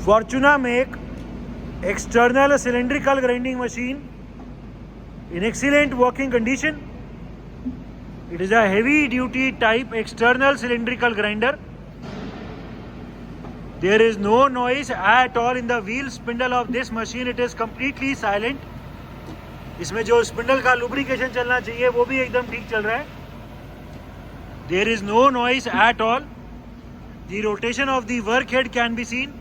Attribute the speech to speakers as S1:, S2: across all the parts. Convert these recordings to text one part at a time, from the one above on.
S1: Fortuna make external cylindrical grinding machine in excellent working condition. It is a heavy duty type external cylindrical grinder. There is no noise at all in the wheel spindle of this machine. It is completely silent. इसमें जो spindle का lubrication चलना चाहिए वो भी एकदम ठीक चल रहा है. There is no noise at all. The rotation of the work head can be seen.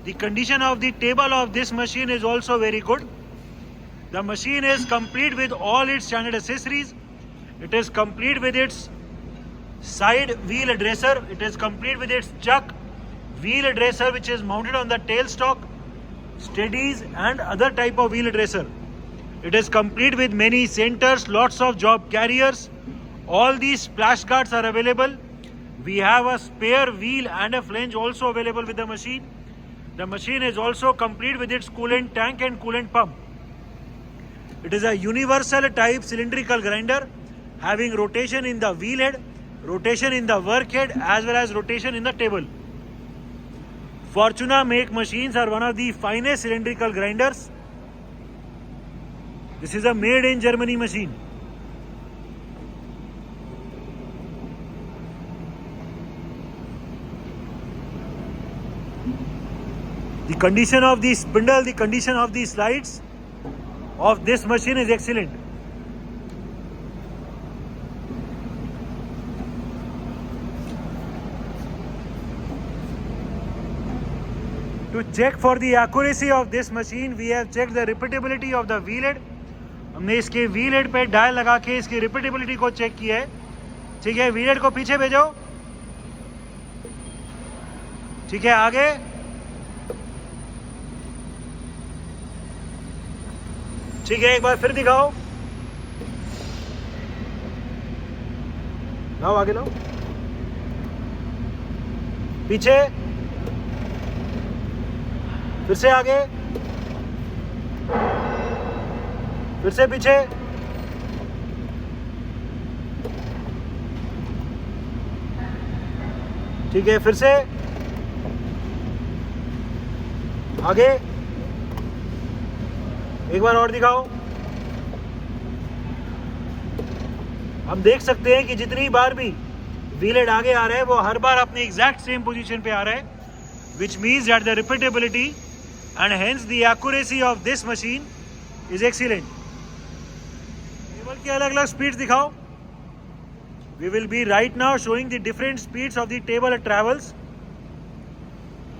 S1: The condition of the table of this machine is also very good. The machine is complete with all its standard accessories. It is complete with its side wheel dresser. It is complete with its chuck wheel dresser which is mounted on the tailstock, steadies and other type of wheel dresser. It is complete with many centers, lots of job carriers. All these splash guards are available. We have a spare wheel and a flange also available with the machine. The machine is also complete with its coolant tank and coolant pump. It is a universal type cylindrical grinder having rotation in the wheel head, rotation in the work head as well as rotation in the table. Fortuna make machines are one of the finest cylindrical grinders. This is a made in Germany machine. The condition of the spindle, the condition of the slides of this machine is excellent. To check for the accuracy of this machine, we have checked the repeatability of the wheel head. हमने इसके wheel head पे dial लगा के इसकी repeatability को check किया है. ठीक है, व्हील हेड को पीछे भेजो. ठीक है, आगे. ठीक है, एक बार फिर दिखाओ. लाओ, आगे लाओ. पीछे. फिर से आगे. फिर से पीछे. ठीक है, फिर से आगे. एक बार और दिखाओ. हम देख सकते हैं कि जितनी बार भी व्हील हेड आगे आ रहा है वो हर बार अपने एग्जैक्ट सेम पोजीशन पे आ रहा है, which means that the repeatability and hence the accuracy of this machine is excellent. Table की अलग अलग स्पीड्स दिखाओ. We will be right now showing the different speeds of the table travels.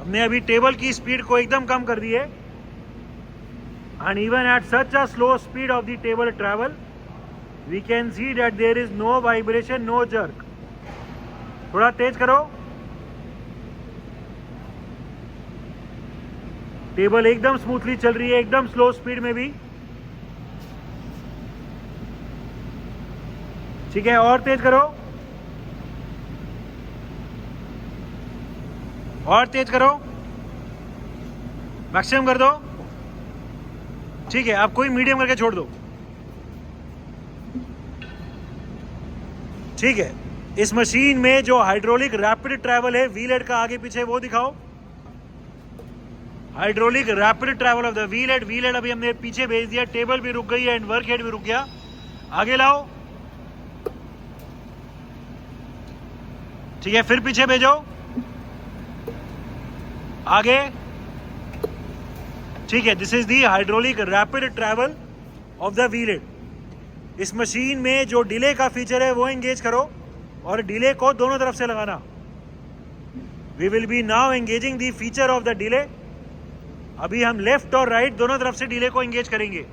S1: हमने अभी table की स्पीड को एकदम कम कर दी है. And even at such a slow speed of the table travel, we can see that there is no vibration, no jerk. थोड़ा तेज करो. Table एकदम स्मूथली चल रही है, एकदम स्लो स्पीड में भी. ठीक है, और तेज करो. और तेज करो. मैक्सिमम कर दो. ठीक है, आप कोई मीडियम करके छोड़ दो. ठीक है, इस मशीन में जो हाइड्रोलिक रैपिड ट्रैवल है व्हील हेड का आगे पीछे वो दिखाओ. Hydraulic rapid travel of the wheel head. Wheel head अभी हमने पीछे भेज दिया. टेबल भी रुक गई है एंड वर्क हेड भी रुक गया. आगे लाओ. ठीक है, फिर पीछे भेजो. आगे. ठीक है, this is the hydraulic rapid travel of the wheel head. इस मशीन में जो डिले का फीचर है वो एंगेज करो और डिले को दोनों तरफ से लगाना. We will be now engaging the feature of the delay. अभी हम लेफ्ट और राइट दोनों तरफ से डिले को एंगेज करेंगे.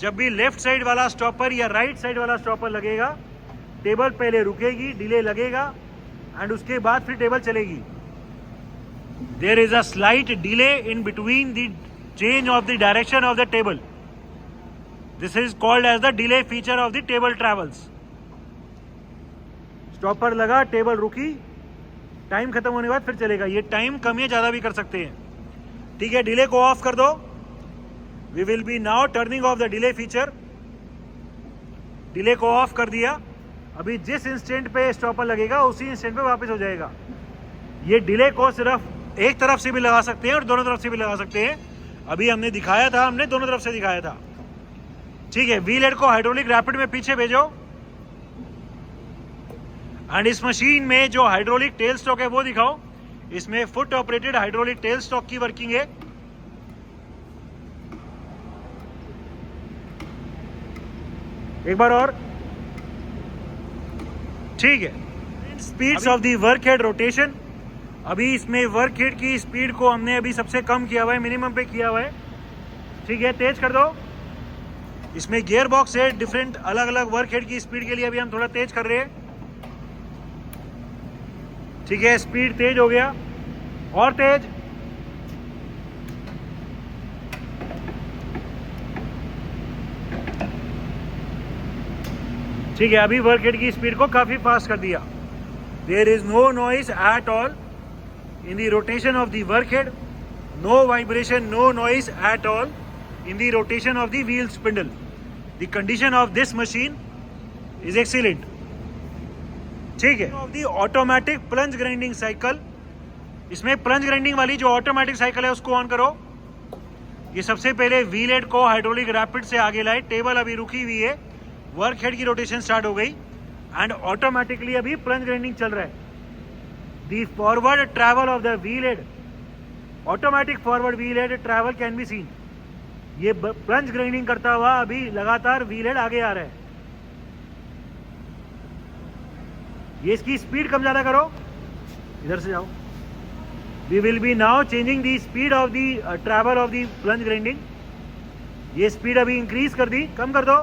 S1: जब भी लेफ्ट साइड वाला स्टॉपर या राइट साइड वाला स्टॉपर लगेगा, टेबल पहले रुकेगी, डिले लगेगा एंड उसके बाद फिर टेबल चलेगी. There is a slight delay in between the change of the direction of the table. This is called as the delay feature of the table travels. Stopper लगा, table रुकी, time खत्म होने के बाद फिर चलेगा. ये टाइम कम या ज्यादा भी कर सकते हैं. ठीक है, डिले को ऑफ कर दो. We will be now turning off the delay feature. Delay को ऑफ कर दिया. अभी जिस इंस्टेंट पे स्टॉपर लगेगा उसी इंस्टेंट पे वापस हो जाएगा. ये डिले को सिर्फ एक तरफ से भी लगा सकते हैं और दोनों तरफ से भी लगा सकते हैं। अभी हमने दिखाया था, हमने दोनों तरफ से दिखाया था। ठीक है, व्हील हेड को हाइड्रोलिक रैपिड में पीछे भेजो एंड इस मशीन में जो हाइड्रोलिक टेल स्टॉक है वो दिखाओ। इसमें foot operated hydraulic tell stock की वर्किंग है। एक बार और। ठीक है, speeds of the work head rotation. अभी इसमें वर्क हेड की स्पीड को हमने अभी सबसे कम किया हुआ है, मिनिमम पे किया हुआ है। ठीक है, तेज कर दो। इसमें गियर बॉक्स है, डिफरेंट अलग अलग वर्क हेड की स्पीड के लिए अभी हम थोड़ा तेज कर रहे हैं। ठीक है, स्पीड तेज हो गया और तेज। ठीक है, अभी वर्क हेड की स्पीड को काफी फास्ट कर दिया। There is no noise at all in the rotation of the work head, no vibration, no noise at all in the rotation of the wheel spindle. The condition of this machine is excellent. ठीक है, of the automatic plunge grinding cycle, इसमें plunge grinding वाली जो automatic cycle है उसको on करो। ये सबसे पहले व्हील हेड को हाइड्रोलिक रैपिड से आगे लाए। टेबल अभी रुकी हुई है, वर्क हेड की रोटेशन स्टार्ट हो गई एंड ऑटोमेटिकली अभी प्लंज ग्राइंडिंग चल रहा है। The forward travel of the wheel head, automatic forward wheel head travel can be seen. ये प्लंज ग्राइंडिंग करता हुआ अभी लगातार व्हील हेड आगे आ रहा है। ये इसकी स्पीड कम ज्यादा करो, इधर से जाओ। We will be now changing the speed of the travel of the plunge grinding. ये स्पीड अभी इंक्रीज कर दी, कम कर दो,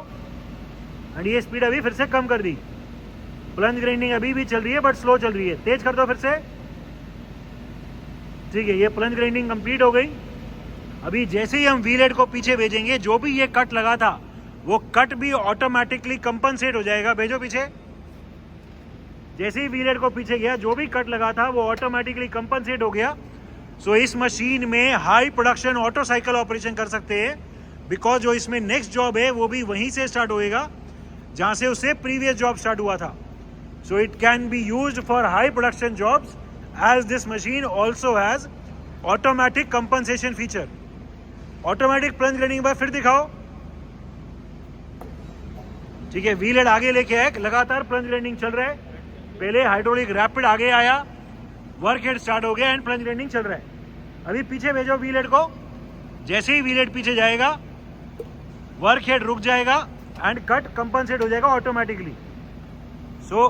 S1: एंड ये स्पीड अभी फिर से कम कर दी। प्लंज ग्राइंडिंग अभी भी चल रही है बट स्लो चल रही है, तेज कर दो फिर से। ठीक है, ये प्लंज ग्राइंडिंग कंप्लीट हो गई। अभी जैसे ही हम व्हील हेड को पीछे भेजेंगे, जो भी ये कट लगा था वो कट भी ऑटोमेटिकली कंपनसेट हो जाएगा। भेजो पीछे। जैसे ही व्हील हेड को पीछे गया, जो भी कट लगा था वो ऑटोमेटिकली कंपनसेट हो गया। सो इस मशीन में high production auto cycle operation कर सकते हैं, बिकॉज जो इसमें नेक्स्ट जॉब है वो भी वहीं से स्टार्ट होएगा जहां से उससे प्रीवियस जॉब स्टार्ट हुआ था। So it can be used for high production jobs as this machine also has automatic compensation feature. Automatic plunge grinding बार फिर दिखाओ। ठीक है, व्हील हेड आगे लेके आए, लगातार प्लंज ग्राइंडिंग चल रहा है। पहले हाइड्रोलिक रैपिड आगे आया, वर्क हेड स्टार्ट हो गया एंड प्लंज ग्राइंडिंग चल रहा है। अभी पीछे भेजो व्हील हेड को। जैसे ही व्हील हेड पीछे जाएगा, वर्क हेड रुक जाएगा एंड कट कंपनसेट हो जाएगा automatically. So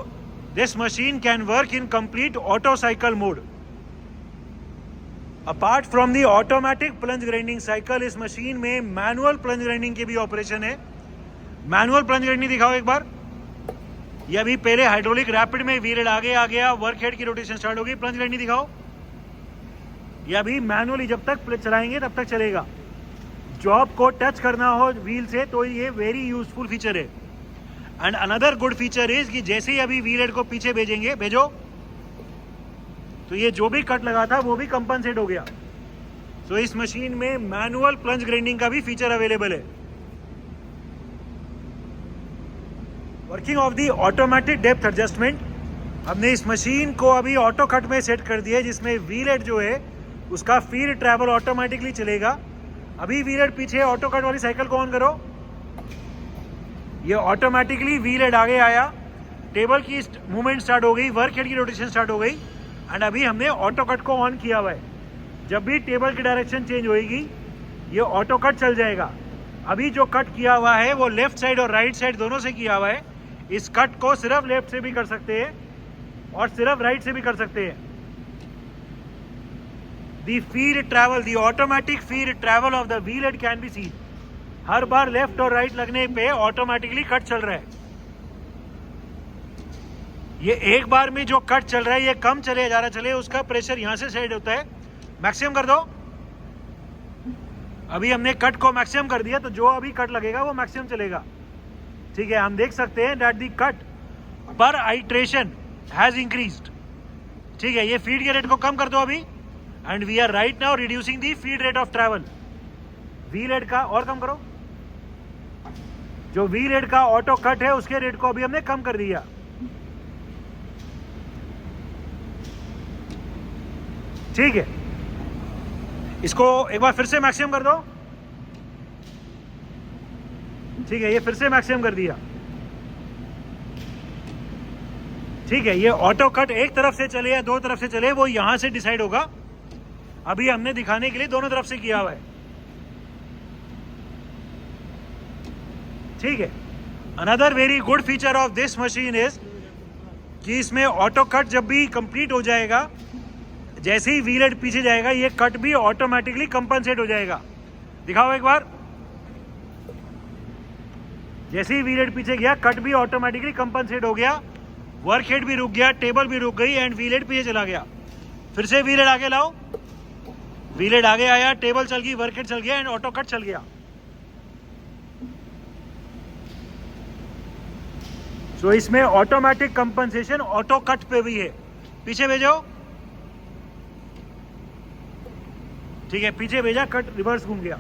S1: this machine can work in complete auto cycle mode. Apart from the automatic plunge grinding cycle, इस मशीन में मैनुअल प्लंज ग्राइंडिंग के भी ऑपरेशन है। मैनुअल प्लंज ग्राइंडिंग दिखाओ एक बार। ये अभी पहले हाइड्रोलिक रैपिड में व्हील हेड आगे आ गया, वर्क हेड की रोटेशन स्टार्ट हो गई। प्लंज ग्राइंडिंग दिखाओ। ये अभी मैनुअली जब तक चलाएंगे तब तक चलेगा। जॉब को टच करना हो व्हील से तो ये वेरी यूजफुल फीचर है। And another good feature is कि जैसे ही अभी व्हील हेड को पीछे भेजेंगे, भेजो, तो ये जो भी कट लगा था वो भी कंपनसेट हो गया। सो इस मशीन में मैनुअल प्लंज ग्राइंडिंग का भी फीचर अवेलेबल है। Working of the automatic depth adjustment, हमने इस मशीन को अभी ऑटो कट में सेट कर दिया है, जिसमें व्हील हेड जो है उसका फीड ट्रैवल ऑटोमेटिकली चलेगा। अभी व्हील हेड पीछे, ऑटो कट वाली साइकिल को ऑन करो। ये ऑटोमेटिकली व्हील हेड आगे आया, टेबल की मूवमेंट स्टार्ट हो गई, वर्क हेड की रोटेशन स्टार्ट हो गई एंड अभी हमने ऑटो कट को ऑन किया हुआ है। जब भी टेबल की डायरेक्शन चेंज होएगी ये ऑटो कट चल जाएगा। अभी जो कट किया हुआ है वो लेफ्ट साइड और राइट साइड दोनों से किया हुआ है। इस कट को सिर्फ लेफ्ट से भी कर सकते हैं और सिर्फ राइट से भी कर सकते हैं। दी feed travel, the automatic feed travel of the wheel head can be seen. Her bar left और राइट लगने पे ऑटोमेटिकली कट चल रहा है। ये एक बार में जो कट चल रहा है ये कम चले जा रहा चले, उसका प्रेशर यहां से सेट होता है। मैक्सिमम कर दो। अभी हमने कट को मैक्सिमम कर दिया तो जो अभी कट लगेगा वो मैक्सिमम चलेगा। ठीक है, हम देख सकते हैं दैट दी कट पर आइट्रेशन हैज इंक्रीज्ड। ठीक है, ये फीड के रेट को कम कर दो अभी and we are right now reducing the feed rate of travel. Wheel head का और कम करो। जो व्हील हेड का ऑटो कट है उसके रेट को अभी हमने कम कर दिया। ठीक है, इसको एक बार फिर से मैक्सिमम कर दो। ठीक है, ये फिर से मैक्सिमम कर दिया। ठीक है, ये ऑटो कट एक तरफ से चले या दो तरफ से चले वो यहां से डिसाइड होगा। अभी हमने दिखाने के लिए दोनों तरफ से किया हुआ है। ठीक है, another very good feature of this machine is कि इसमें ऑटो कट जब भी कंप्लीट हो जाएगा, जैसे ही व्हील हेड पीछे जाएगा ये कट भी ऑटोमेटिकली कंपनसेट हो जाएगा। दिखाओ एक बार, जैसे ही व्हील हेड पीछे गया कट भी ऑटोमेटिकली कंपनसेट हो गया, वर्क हेड भी रुक गया, टेबल भी रुक गई एंड व्हील हेड पीछे चला गया। फिर से व्हील हेड आगे लाओ, व्हील हेड आगे आया, टेबल चल गई, वर्क हेड चल गया एंड ऑटो कट चल गया। सो इसमें ऑटोमेटिक कंपनसेशन ऑटो कट पे भी है। पीछे भेजो। ठीक है, पीछे भेजा, कट रिवर्स घूम गया।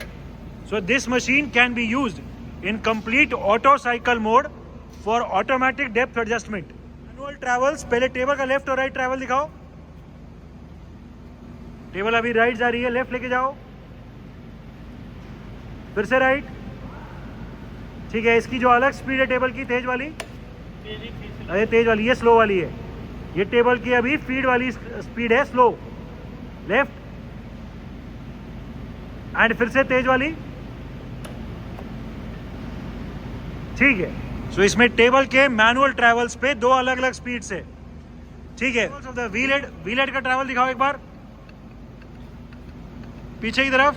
S1: So this machine can be used in complete auto cycle mode for automatic depth adjustment. Manual travels, पहले टेबल का लेफ्ट और राइट ट्रैवल दिखाओ। टेबल अभी राइट जा रही है, लेफ्ट लेके जाओ, फिर से राइट। ठीक है, इसकी जो अलग स्पीड है टेबल की, तेज वाली, अरे तेज वाली, ये स्लो वाली है। ये टेबल की अभी फीड वाली स्पीड है, स्लो, लेफ्ट एंड फिर से तेज वाली। ठीक है, सो इसमें टेबल के मैनुअल ट्रैवल्स पे दो अलग अलग स्पीड से। ठीक है, व्हील हेड का ट्रैवल दिखाओ एक बार, पीछे की तरफ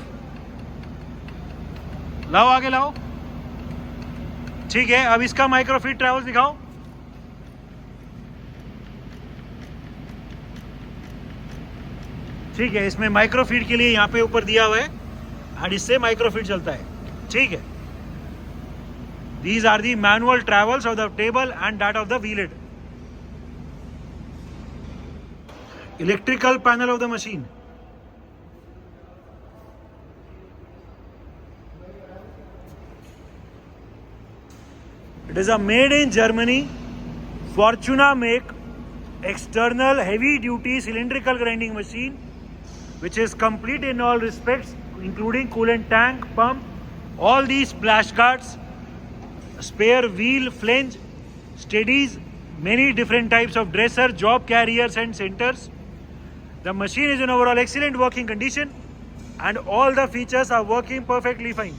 S1: लाओ, आगे लाओ। ठीक है, अब इसका माइक्रोफीड ट्रैवल दिखाओ। ठीक है, इसमें माइक्रोफीड के लिए यहाँ पे ऊपर दिया हुआ है और इससे माइक्रोफीड चलता है। ठीक है, these are the manual travels of the table and that of the wheel head. Electrical panel of the machine. It is a made in Germany Fortuna make external heavy duty cylindrical grinding machine which is complete in all respects including coolant tank, pump, all these splash guards, spare wheel flange, steadies, many different types of dresser, job carriers and centers. The machine is in overall excellent working condition and all the features are working perfectly fine.